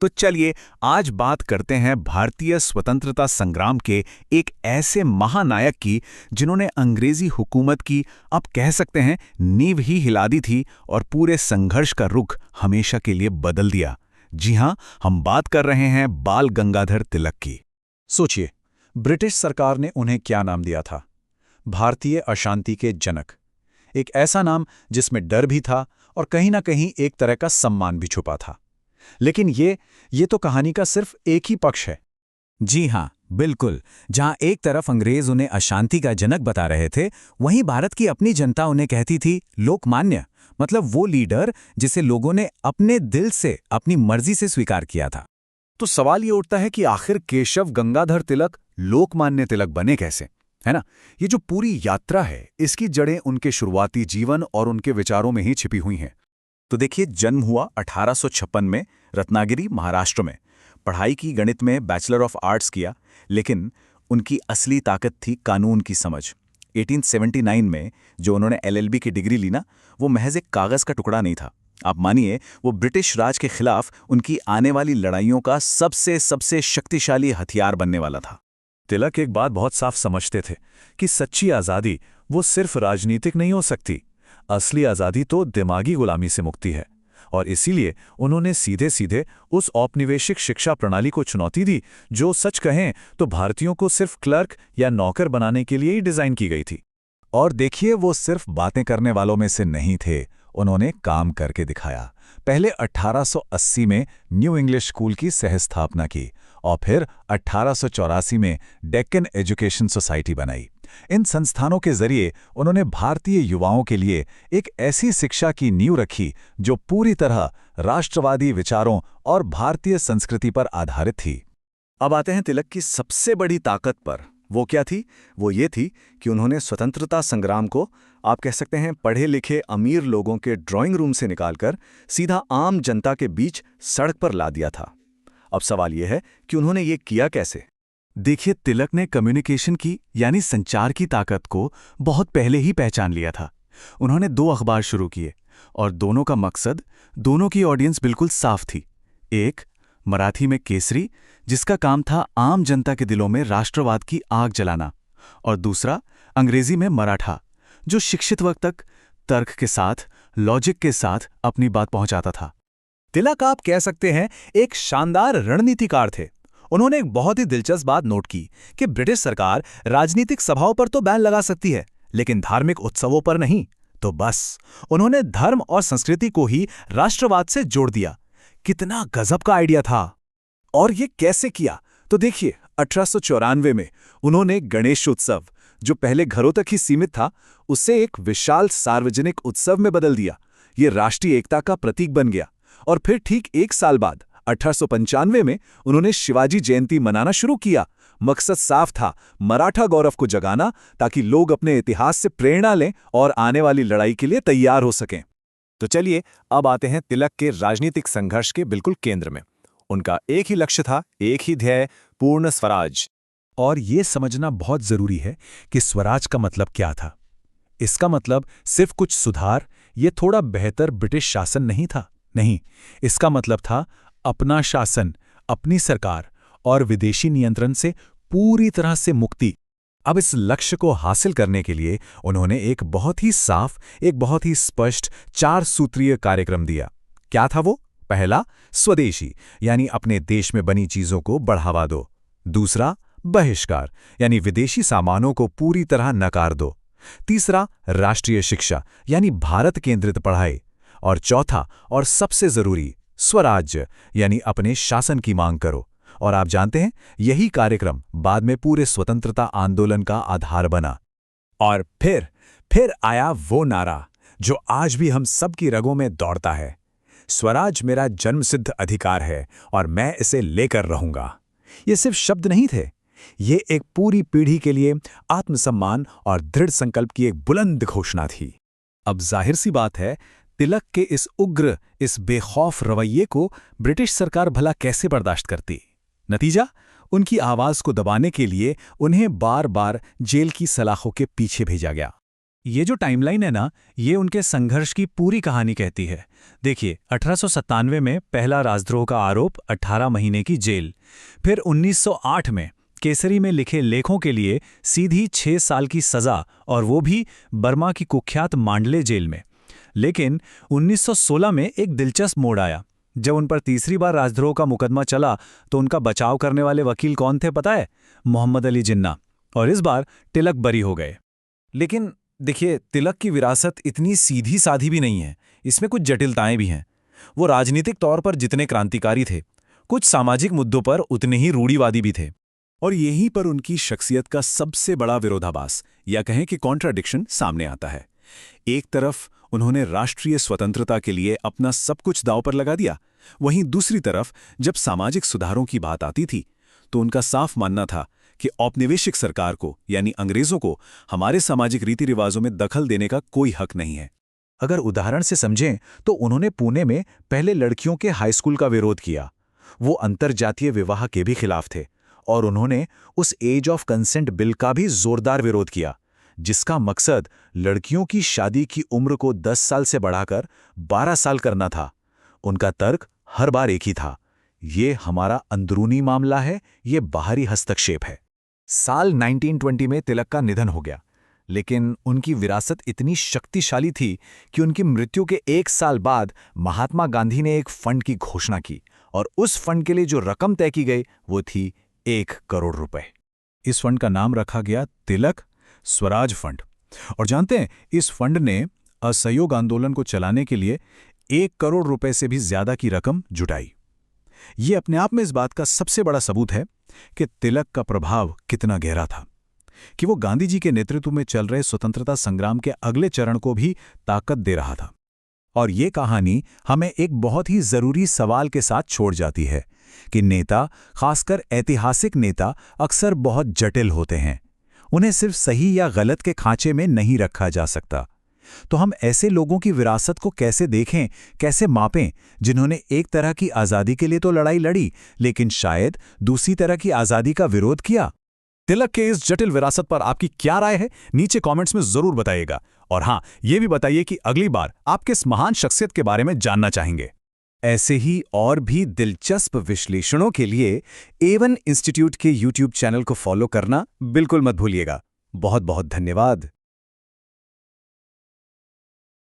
तो चलिए आज बात करते हैं भारतीय स्वतंत्रता संग्राम के एक ऐसे महानायक की जिन्होंने अंग्रेजी हुकूमत की आप कह सकते हैं नींव ही हिला दी थी और पूरे संघर्ष का रुख हमेशा के लिए बदल दिया। जी हां, हम बात कर रहे हैं बाल गंगाधर तिलक की। सोचिए, ब्रिटिश सरकार ने उन्हें क्या नाम दिया था? भारतीय अशांति के जनक। एक ऐसा नाम जिसमें डर भी था और कहीं ना कहीं एक तरह का सम्मान भी छुपा था। लेकिन ये तो कहानी का सिर्फ एक ही पक्ष है। जी हाँ, बिल्कुल। जहाँ एक तरफ अंग्रेज उन्हें अशांति का जनक बता रहे थे, वहीं भारत की अपनी जनता उन्हें कहती थी लोकमान्य, मतलब वो लीडर जिसे लोगों ने अपने दिल से, अपनी मर्जी से स्वीकार किया था। तो सवाल ये उठता है कि आखिर केशव गंगाधर तिलक लोकमान्य तिलक बने कैसे, है ना? ये जो पूरी यात्रा है, इसकी जड़ें उनके शुरुआती जीवन और उनके विचारों में ही छिपी हुई हैं। तो देखिए, जन्म हुआ 1856 में रत्नागिरी, महाराष्ट्र में। पढ़ाई की, गणित में बैचलर ऑफ आर्ट्स किया, लेकिन उनकी असली ताकत थी कानून की समझ। 1879 में जो उन्होंने LLB की डिग्री ली ना, वो महज एक कागज़ का टुकड़ा नहीं था। आप मानिए, वो ब्रिटिश राज के खिलाफ उनकी आने वाली लड़ाइयों का सबसे शक्तिशाली हथियार बनने वाला था। तिलक एक बात बहुत साफ समझते थे कि सच्ची आज़ादी वो सिर्फ राजनीतिक नहीं हो सकती। असली आज़ादी तो दिमागी गुलामी से मुक्ति है। और इसीलिए उन्होंने सीधे सीधे उस औपनिवेशिक शिक्षा प्रणाली को चुनौती दी जो सच कहें तो भारतीयों को सिर्फ क्लर्क या नौकर बनाने के लिए ही डिज़ाइन की गई थी। और देखिए, वो सिर्फ बातें करने वालों में से नहीं थे, उन्होंने काम करके दिखाया। पहले 1880 में न्यू इंग्लिश स्कूल की सहस्थापना की और फिर 1884 में डेक्कन एजुकेशन सोसाइटी बनाई। इन संस्थानों के जरिए उन्होंने भारतीय युवाओं के लिए एक ऐसी शिक्षा की नींव रखी जो पूरी तरह राष्ट्रवादी विचारों और भारतीय संस्कृति पर आधारित थी। अब आते हैं तिलक की सबसे बड़ी ताकत पर। वो क्या थी? वो ये थी कि उन्होंने स्वतंत्रता संग्राम को, आप कह सकते हैं, पढ़े लिखे अमीर लोगों के ड्राइंग रूम से निकालकर सीधा आम जनता के बीच सड़क पर ला दिया था। अब सवाल यह है कि उन्होंने ये किया कैसे? देखिए, तिलक ने कम्युनिकेशन की यानी संचार की ताकत को बहुत पहले ही पहचान लिया था। उन्होंने 2 अखबार शुरू किए और दोनों का मकसद, दोनों की ऑडियंस बिल्कुल साफ थी। एक मराठी में केसरी, जिसका काम था आम जनता के दिलों में राष्ट्रवाद की आग जलाना, और दूसरा अंग्रेजी में मराठा, जो शिक्षित वर्ग तक तर्क के साथ, लॉजिक के साथ अपनी बात पहुंचाता था। तिलक, आप कह सकते हैं, एक शानदार रणनीतिकार थे। उन्होंने एक बहुत ही दिलचस्प बात नोट की कि ब्रिटिश सरकार राजनीतिक सभाओं पर तो बैन लगा सकती है, लेकिन धार्मिक उत्सवों पर नहीं। तो बस उन्होंने धर्म और संस्कृति को ही राष्ट्रवाद से जोड़ दिया। कितना गजब का आइडिया था! और ये कैसे किया? तो देखिए, 1894 में उन्होंने गणेश उत्सव, जो पहले घरों तक ही सीमित था, उसे एक विशाल सार्वजनिक उत्सव में बदल दिया। ये राष्ट्रीय एकता का प्रतीक बन गया। और फिर ठीक 1 साल बाद 1895 में उन्होंने शिवाजी जयंती मनाना शुरू किया। मकसद साफ था, मराठा गौरव को जगाना, ताकि लोग अपने इतिहास से प्रेरणा लें और आने वाली लड़ाई के लिए तैयार हो सकें। तो चलिए, अब आते हैं तिलक के राजनीतिक संघर्ष के बिल्कुल केंद्र में। उनका एक ही लक्ष्य था, एक ही ध्येय, पूर्ण स्वराज। और ये समझना बहुत जरूरी है कि स्वराज का मतलब क्या था। इसका मतलब सिर्फ कुछ सुधार, ये थोड़ा बेहतर ब्रिटिश शासन नहीं था। नहीं, इसका मतलब था अपना शासन, अपनी सरकार और विदेशी नियंत्रण से पूरी तरह से मुक्ति। अब इस लक्ष्य को हासिल करने के लिए उन्होंने एक बहुत ही साफ, एक बहुत ही स्पष्ट 4 सूत्रीय कार्यक्रम दिया। क्या था वो? पहला, स्वदेशी, यानी अपने देश में बनी चीजों को बढ़ावा दो। दूसरा, बहिष्कार, यानी विदेशी सामानों को पूरी तरह नकार दो। तीसरा, राष्ट्रीय शिक्षा, यानी भारत केंद्रित पढ़ाई। और चौथा और सबसे जरूरी, स्वराज्य, यानी अपने शासन की मांग करो। और आप जानते हैं, यही कार्यक्रम बाद में पूरे स्वतंत्रता आंदोलन का आधार बना। और फिर आया वो नारा जो आज भी हम सबकी रगों में दौड़ता है, स्वराज मेरा जन्मसिद्ध अधिकार है और मैं इसे लेकर रहूंगा। ये सिर्फ शब्द नहीं थे, ये एक पूरी पीढ़ी के लिए आत्मसम्मान और दृढ़ संकल्प की एक बुलंद घोषणा थी। अब जाहिर सी बात है, तिलक के इस उग्र, इस बेखौफ रवैये को ब्रिटिश सरकार भला कैसे बर्दाश्त करती? नतीजा, उनकी आवाज को दबाने के लिए उन्हें बार बार जेल की सलाखों के पीछे भेजा गया। ये जो टाइमलाइन है ना, ये उनके संघर्ष की पूरी कहानी कहती है। देखिए, 1897 में पहला राजद्रोह का आरोप, 18 महीने की जेल। फिर 1908 में केसरी में लिखे लेखों के लिए सीधी 6 साल की सजा, और वो भी बर्मा की कुख्यात मांडले जेल में। लेकिन 1916 में एक दिलचस्प मोड़ आया। जब उन पर तीसरी बार राजद्रोह का मुकदमा चला तो उनका बचाव करने वाले वकील कौन थे पता है? मोहम्मद अली जिन्ना। और इस बार तिलक बरी हो गए। लेकिन देखिए, तिलक की विरासत इतनी सीधी साधी भी नहीं है, इसमें कुछ जटिलताएं भी हैं। वो राजनीतिक तौर पर जितने क्रांतिकारी थे, कुछ सामाजिक मुद्दों पर उतने ही रूढ़िवादी भी थे। और यहीं पर उनकी शख्सियत का सबसे बड़ा विरोधाभास, या कहें कि कॉन्ट्राडिक्शन, सामने आता है। एक तरफ उन्होंने राष्ट्रीय स्वतंत्रता के लिए अपना सब कुछ दांव पर लगा दिया, वहीं दूसरी तरफ जब सामाजिक सुधारों की बात आती थी तो उनका साफ मानना था कि औपनिवेशिक सरकार को, यानी अंग्रेजों को, हमारे सामाजिक रीति रिवाजों में दखल देने का कोई हक नहीं है। अगर उदाहरण से समझें तो उन्होंने पुणे में पहले लड़कियों के हाई स्कूल का विरोध किया। वो अंतरजातीय विवाह के भी खिलाफ थे, और उन्होंने उस एज ऑफ कंसेंट बिल का भी जोरदार विरोध किया, जिसका मकसद लड़कियों की शादी की उम्र को 10 साल से बढ़ाकर 12 साल करना था। उनका तर्क हर बार एक ही था, ये हमारा अंदरूनी मामला है, ये बाहरी हस्तक्षेप है। साल 1920 में तिलक का निधन हो गया, लेकिन उनकी विरासत इतनी शक्तिशाली थी कि उनकी मृत्यु के 1 साल बाद महात्मा गांधी ने एक फंड की घोषणा की, और उस फंड के लिए जो रकम तय की गई वो थी 1 करोड़ रुपए। इस फंड का नाम रखा गया तिलक स्वराज फंड। और जानते हैं, इस फंड ने असहयोग आंदोलन को चलाने के लिए 1 करोड़ रुपए से भी ज्यादा की रकम जुटाई। ये अपने आप में इस बात का सबसे बड़ा सबूत है कि तिलक का प्रभाव कितना गहरा था, कि वो गांधी जी के नेतृत्व में चल रहे स्वतंत्रता संग्राम के अगले चरण को भी ताकत दे रहा था। और ये कहानी हमें एक बहुत ही जरूरी सवाल के साथ छोड़ जाती है कि नेता, खासकर ऐतिहासिक नेता, अक्सर बहुत जटिल होते हैं। उन्हें सिर्फ सही या गलत के खांचे में नहीं रखा जा सकता। तो हम ऐसे लोगों की विरासत को कैसे देखें, कैसे मापें, जिन्होंने एक तरह की आज़ादी के लिए तो लड़ाई लड़ी, लेकिन शायद दूसरी तरह की आज़ादी का विरोध किया? तिलक के इस जटिल विरासत पर आपकी क्या राय है? नीचे कमेंट्स में जरूर बताइएगा। और हाँ, ये भी बताइए कि अगली बार आप किस महान शख्सियत के बारे में जानना चाहेंगे। ऐसे ही और भी दिलचस्प विश्लेषणों के लिए A1 इंस्टीट्यूट के YouTube चैनल को फॉलो करना बिल्कुल मत भूलिएगा। बहुत बहुत धन्यवाद।